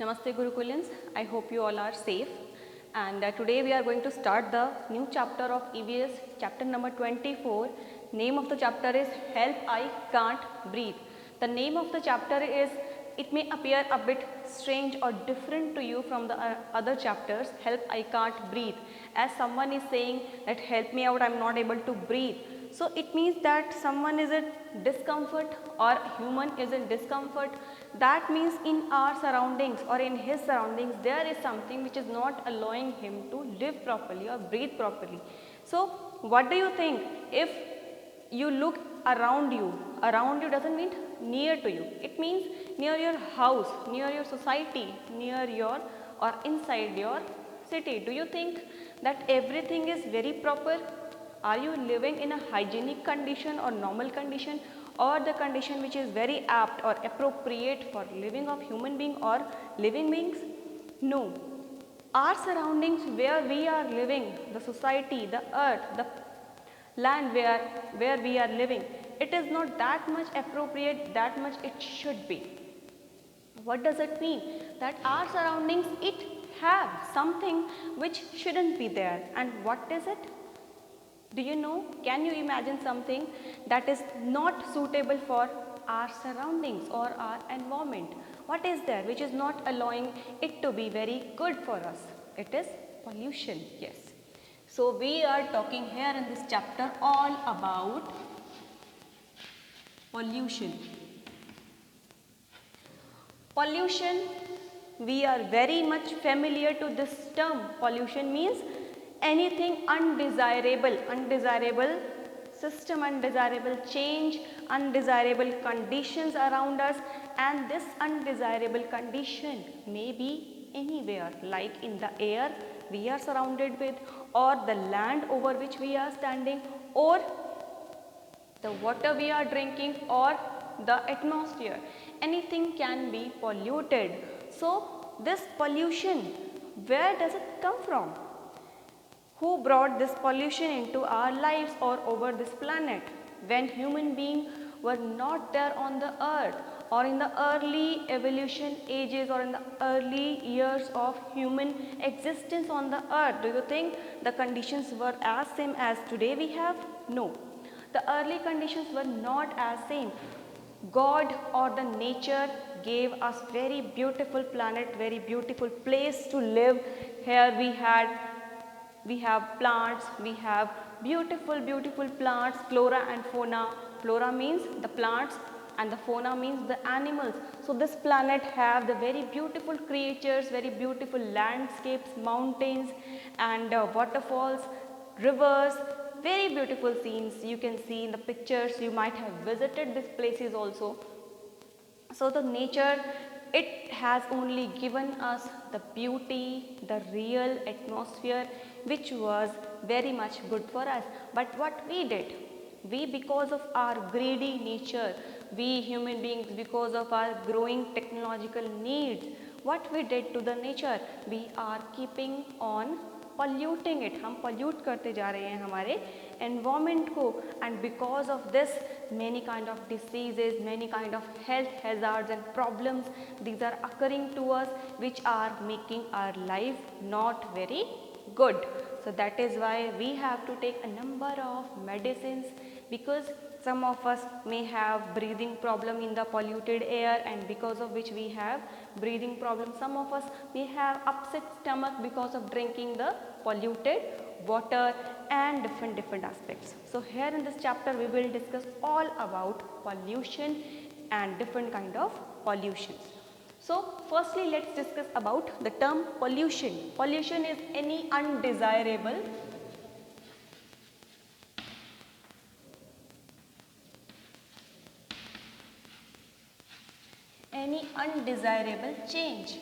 Namaste Gurukulins, I hope you all are safe, and today we are going to start the new chapter of EVS, chapter number 24. Name of the chapter is Help I Can't Breathe. The name of the chapter is, it may appear a bit strange or different to you from the other chapters, Help I Can't Breathe, as someone is saying that help me out, I am not able to breathe. So it means that someone is in discomfort or human is in discomfort. That means in our surroundings or in his surroundings there is something which is not allowing him to live properly or breathe properly. So what do you think if you look around you doesn't mean near to you, it means near your house, near your society, near your or inside your city. Do you think that everything is very proper? Are you living in a hygienic condition or normal condition, or the condition which is very apt or appropriate for living of human being or living beings? No. Our surroundings where we are living, the society, the earth, the land where we are living, it is not that much appropriate, that much it should be. What does it mean? That our surroundings, it have something which shouldn't be there. And what is it? Do you know? Can you imagine something that is not suitable for our surroundings or our environment? What is there which is not allowing it to be very good for us? It is pollution, yes. So we are talking here in this chapter all about pollution. Pollution, we are very much familiar to this term. Pollution means anything undesirable, undesirable system, undesirable change, undesirable conditions around us, and this undesirable condition may be anywhere, like in the air we are surrounded with, or the land over which we are standing, or the water we are drinking, or the atmosphere. Anything can be polluted. So this pollution, where does it come from? Who brought this pollution into our lives or over this planet? When human beings were not there on the earth, or in the early evolution ages, or in the early years of human existence on the earth, do you think the conditions were as same as today we have? No. The early conditions were not as same. God or the nature gave us very beautiful planet, very beautiful place to live. Here we have plants, we have beautiful plants, flora and fauna. Flora means the plants and the fauna means the animals. So this planet have the very beautiful creatures, very beautiful landscapes, mountains and waterfalls, rivers, very beautiful scenes you can see in the pictures. You might have visited these places also. So the nature, it has only given us the beauty, the real atmosphere which was very much good for us. But what we did, we because of our greedy nature, we human beings because of our growing technological needs, what we did to the nature, we are keeping on polluting it. हम pollute करते जा रहे हैं हमारे environment को, and because of this many kind of diseases, many kind of health hazards and problems, these are occurring to us which are making our life not very good. So that is why we have to take a number of medicines, because some of us may have breathing problem in the polluted air, and because of which we have breathing problem. Some of us may have upset stomach because of drinking the polluted water and different aspects. So here in this chapter we will discuss all about pollution and different kind of pollutions. So firstly let's discuss about the term pollution. Pollution is any undesirable change.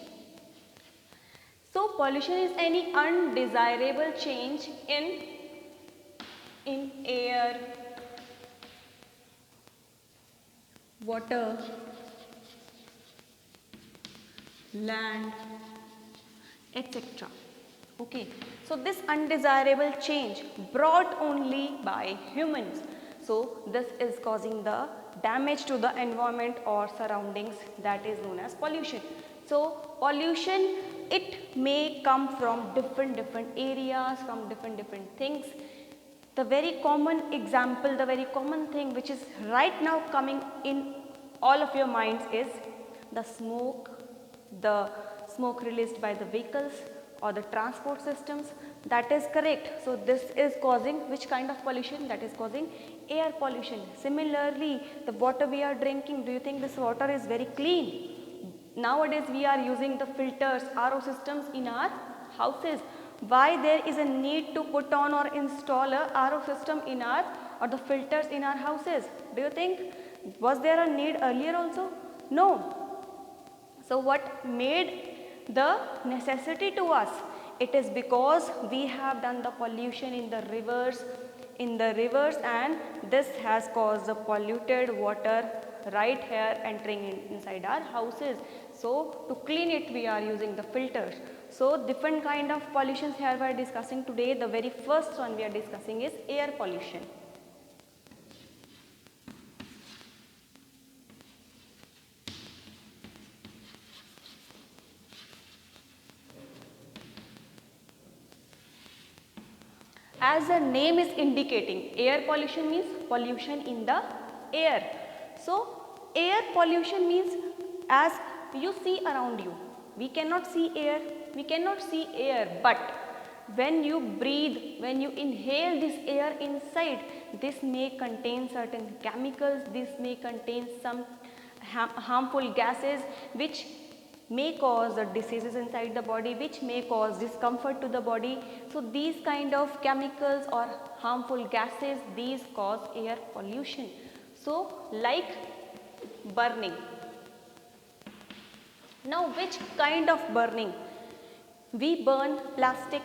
So pollution is any undesirable change in air, water, land, etc. Okay, so this undesirable change brought only by humans. So this is causing the damage to the environment or surroundings, that is known as pollution. So pollution, it may come from different areas, from different things. The very common example, the very common thing which is right now coming in all of your minds is the smoke released by the vehicles or the transport systems. That is correct. So this is causing which kind of pollution? That is causing air pollution. Similarly, the water we are drinking, do you think this water is very clean? Nowadays we are using the filters, RO systems in our houses. Why there is a need to put on or install a RO system in our, or the filters in our houses? Do you think, was there a need earlier also? No. So what made the necessity to us? It is because we have done the pollution in the rivers, and this has caused the polluted water right here entering inside our houses. So to clean it we are using the filters. So different kind of pollutions here we are discussing today. The very first one we are discussing is air pollution. As the name is indicating, air pollution means pollution in the air. So air pollution means, as you see around you, we cannot see air, but when you breathe, when you inhale this air inside, this may contain certain chemicals, this may contain some harmful gases which may cause diseases inside the body, which may cause discomfort to the body. So these kind of chemicals or harmful gases, these cause air pollution. So like burning. Now which kind of burning? We burn plastic,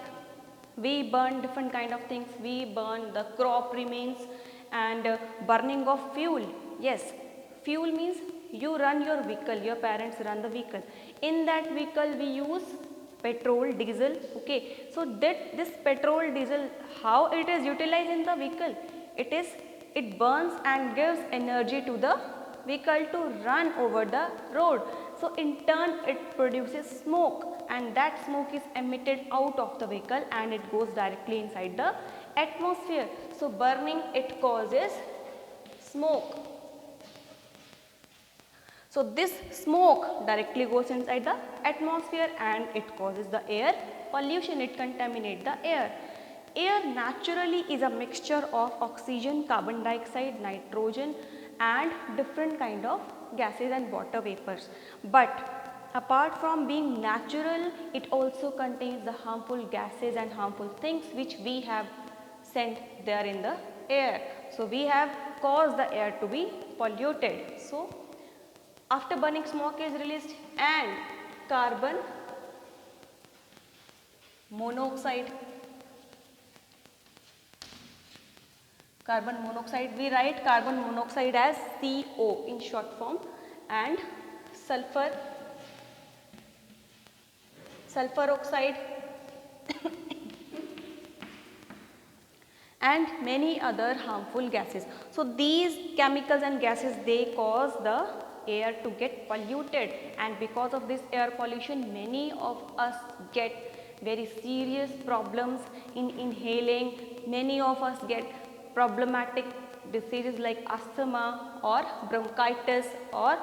we burn different kind of things, we burn the crop remains, and burning of fuel. Yes, fuel means you run your vehicle, your parents run the vehicle. In that vehicle we use petrol, diesel, okay. So that this petrol, diesel, how it is utilized in the vehicle? It burns and gives energy to the vehicle to run over the road. So in turn it produces smoke, and that smoke is emitted out of the vehicle and it goes directly inside the atmosphere. So burning, it causes smoke. So this smoke directly goes inside the atmosphere and it causes the air pollution, it contaminates the air. Air naturally is a mixture of oxygen, carbon dioxide, nitrogen and different kind of gases and water vapors. But apart from being natural, it also contains the harmful gases and harmful things which we have sent there in the air. So we have caused the air to be polluted. So after burning, smoke is released and carbon monoxide. Carbon monoxide, we write carbon monoxide as CO in short form, and sulfur oxide and many other harmful gases. So these chemicals and gases, they cause the air to get polluted, and because of this air pollution many of us get very serious problems in inhaling. Many of us get problematic diseases like asthma or bronchitis or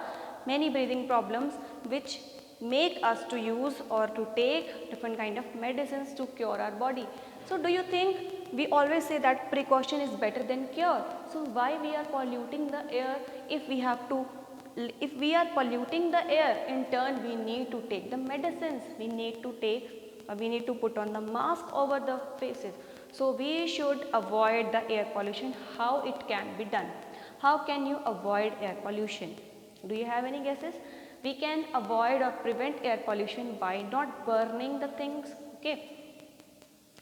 many breathing problems, which make us to use or to take different kind of medicines to cure our body. So do you think, we always say that precaution is better than cure. So why we are polluting the air? If we are polluting the air, in turn we need to take the medicines, we need to put on the mask over the faces. So we should avoid the air pollution. How it can be done? How can you avoid air pollution? Do you have any guesses? We can avoid or prevent air pollution by not burning the things, okay.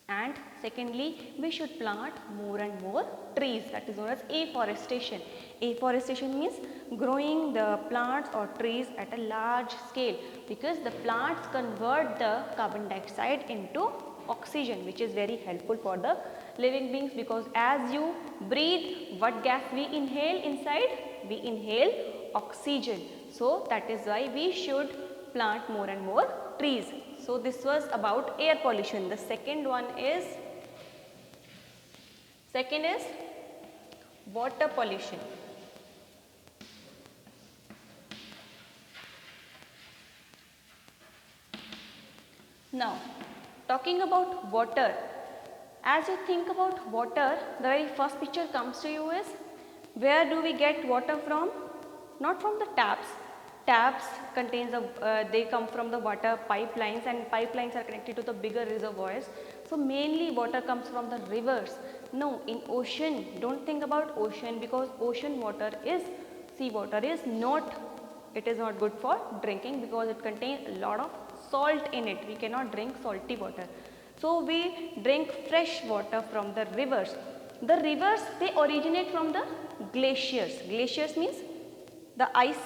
And secondly, we should plant more and more trees, that is known as afforestation. Afforestation means growing the plants or trees at a large scale, because the plants convert the carbon dioxide into oxygen, which is very helpful for the living beings, because as you breathe, what gas we inhale inside? We inhale oxygen. So that is why we should plant more and more trees. So this was about air pollution. The second is water pollution. Now, talking about water, as you think about water, the very first picture comes to you is, where do we get water from? Not from the taps. Taps contains they come from the water pipelines, and pipelines are connected to the bigger reservoirs. So mainly water comes from the rivers. No, in ocean, don't think about ocean, because ocean water is, seawater is not, it is not good for drinking because it contains a lot of salt in it. We cannot drink salty water. So we drink fresh water from the rivers. The rivers, they originate from the glaciers. Glaciers means the ice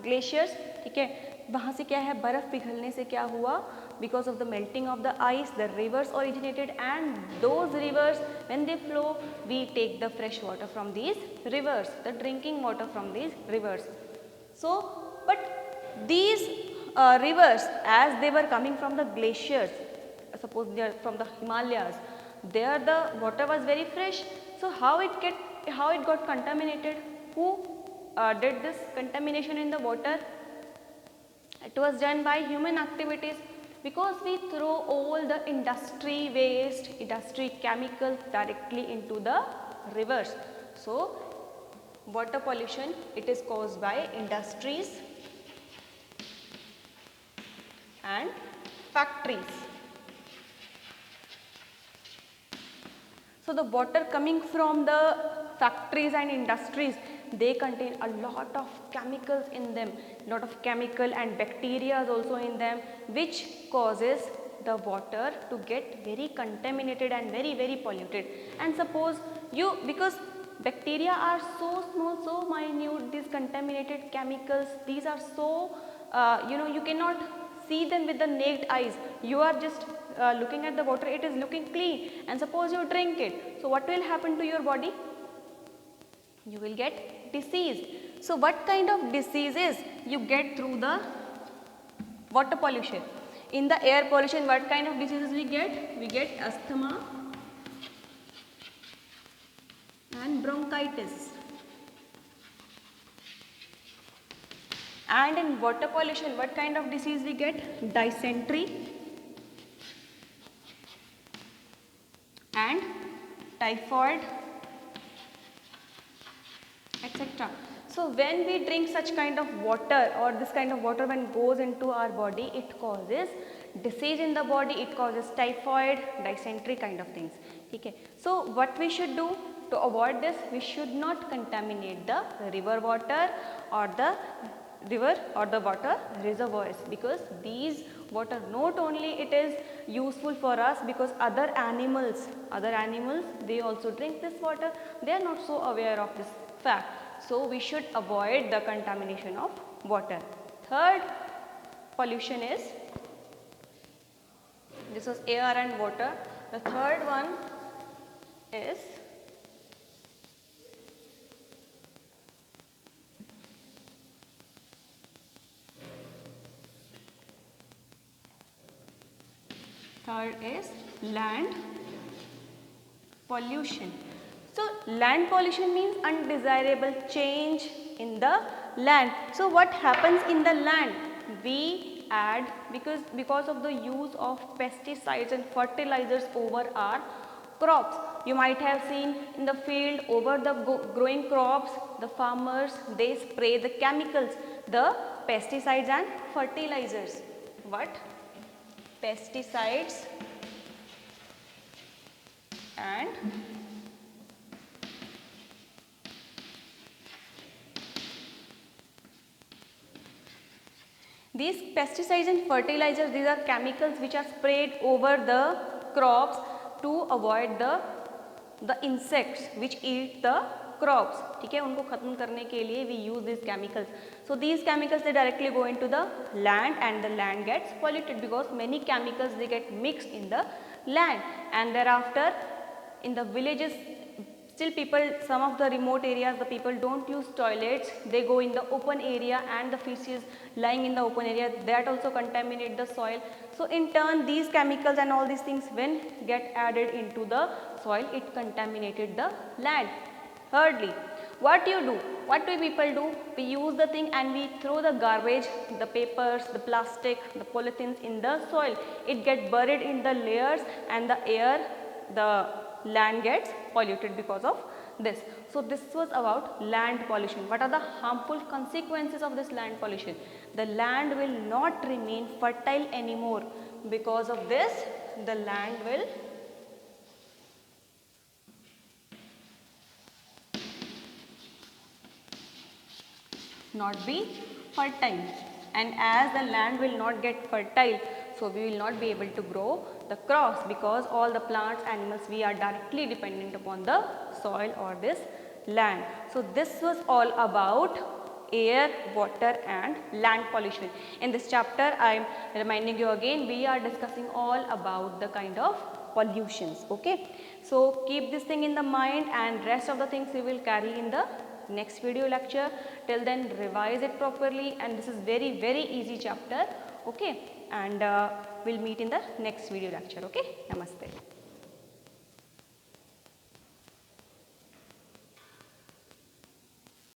glaciers, ठीक है. वहाँ से क्या है, बर्फ पिघलने से क्या हुआ, because of the melting of the ice, the rivers originated, and those rivers, when they flow, we take the fresh water from these rivers, the drinking water from these rivers. So, but these rivers, as they were coming from the glaciers, suppose they are from the Himalayas, there the water was very fresh. So how it got contaminated? Who did this contamination in the water? It was done by human activities, because we throw all the industry waste, industry chemicals directly into the rivers. So water pollution, it is caused by industries and factories. So the water coming from the factories and industries, they contain a lot of chemicals in them, lot of chemical and bacteria also in them, which causes the water to get very contaminated and very polluted. And suppose you, because bacteria are so small, so minute, these contaminated chemicals, these are so, you cannot see them with the naked eyes. You are just looking at the water, it is looking clean, and suppose you drink it. So what will happen to your body? You will get disease. So what kind of diseases you get through the water pollution? In the air pollution, what kind of diseases we get? We get asthma and bronchitis. And in water pollution, what kind of disease we get? Dysentery and typhoid, etc. So when we drink such kind of water, or this kind of water when goes into our body, it causes disease in the body, it causes typhoid, dysentery kind of things. Okay. So what we should do to avoid this? We should not contaminate the river water or the water reservoirs, because these water, not only it is useful for us, because other animals they also drink this water, they are not so aware of this fact. So we should avoid the contamination of water. Third pollution is, this was air and water. The third one is land pollution. So land pollution means undesirable change in the land. So what happens in the land? We add, because of the use of pesticides and fertilizers over our crops. You might have seen in the field, over the growing crops, the farmers, they spray the chemicals, the pesticides and fertilizers. What? Pesticides and these pesticides and fertilizers, these are chemicals which are sprayed over the crops to avoid the insects which eat the crops. ठीक है, उनको खत्म करने के लिए we use these chemicals. So these chemicals, they directly go into the land, and the land gets polluted, because many chemicals, they get mixed in the land, and thereafter in the villages Still people, some of the remote areas, the people don't use toilets, they go in the open area and the feces lying in the open area, that also contaminate the soil. So in turn these chemicals and all these things when get added into the soil, it contaminated the land. Thirdly, what you do, what do people do? We use the thing and we throw the garbage, the papers, the plastic, the polythenes in the soil. It gets buried in the layers and the air, the land gets polluted because of this. So this was about land pollution. What are the harmful consequences of this land pollution? The land will not remain fertile anymore. Because of this, the land will not be fertile, and as the land will not get fertile, so we will not be able to grow the crops, because all the plants, animals, we are directly dependent upon the soil or this land. So this was all about air, water and land pollution. In this chapter I am reminding you again, we are discussing all about the kind of pollutions. Okay, so keep this thing in the mind, and rest of the things we will carry in the next video lecture. Till then revise it properly, and this is very easy chapter. Okay, and we'll meet in the next video lecture. Okay, namaste.